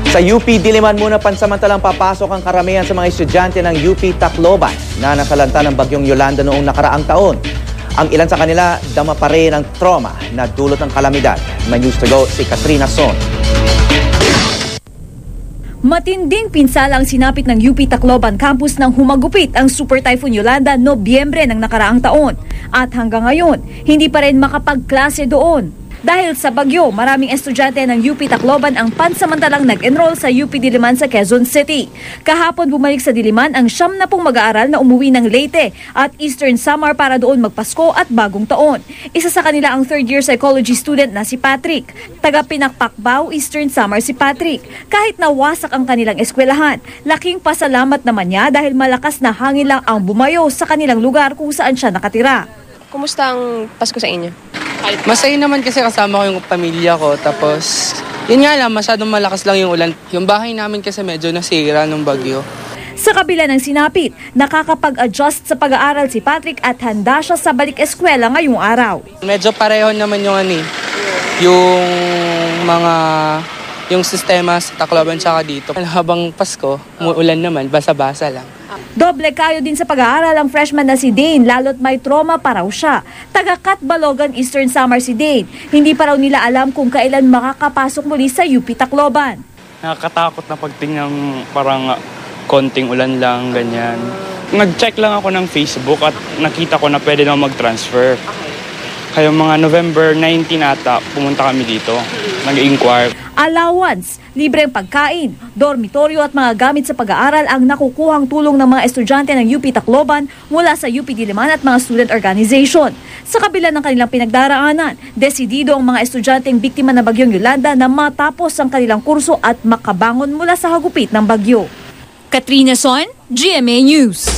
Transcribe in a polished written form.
Sa UP Diliman muna pansamantalang papasok ang karamihan sa mga estudyante ng UP Tacloban na nasalanta ng bagyong Yolanda noong nakaraang taon. Ang ilan sa kanila dama pa rin ang trauma na dulot ng kalamidad. May news to go si Katrina Son. Matinding pinsala ang sinapit ng UP Tacloban campus nang humagupit ang Super Typhoon Yolanda Nobyembre ng nakaraang taon. At hanggang ngayon, hindi pa rin makapagklase doon. Dahil sa bagyo, maraming estudyante ng UP Tacloban ang pansamantalang nag-enroll sa UP Diliman sa Quezon City. Kahapon bumalik sa Diliman ang 70 mag-aaral na umuwi ng Leyte at Eastern Samar para doon magpasko at bagong taon. Isa sa kanila ang third-year psychology student na si Patrick. Taga Pinakpakbao, Eastern Samar si Patrick. Kahit nawasak ang kanilang eskwelahan, laking pasalamat naman niya dahil malakas na hangin lang ang bumayo sa kanilang lugar kung saan siya nakatira. Kumusta ang Pasko sa inyo? Masaya naman kasi kasama ko yung pamilya ko. Tapos, yun nga lang, masyadong malakas lang yung ulan. Yung bahay namin kasi medyo nasira ng bagyo. Sa kabila ng sinapit, nakakapag-adjust sa pag-aaral si Patrick at handa siya sa balik-eskwela ngayong araw. Medyo pareho naman yung yung sistema sa Tacloban tsaka dito. Habang Pasko, umuulan naman, basa-basa lang. Doble kayo din sa pag-aaral ang freshman na si Dane, lalo't may trauma pa raw siya. Taga Catbalogan, Eastern Samar si Dane. Hindi pa raw nila alam kung kailan makakapasok muli sa UP Tacloban. Nakakatakot na pagtingnan parang konting ulan lang, ganyan. Nag-check lang ako ng Facebook at nakita ko na pwede na mag-transfer. Kaya mga November 19 ata, pumunta kami dito. Nag-inquire. Allowance, libreng pagkain, dormitoryo at mga gamit sa pag-aaral ang nakukuhang tulong ng mga estudyante ng UP Tacloban mula sa UP Diliman at mga student organization. Sa kabila ng kanilang pinagdaraanan, desidido ang mga estudyanteng biktima ng bagyong Yolanda na matapos ang kanilang kurso at makabangon mula sa hagupit ng bagyo. Katrina Son, GMA News.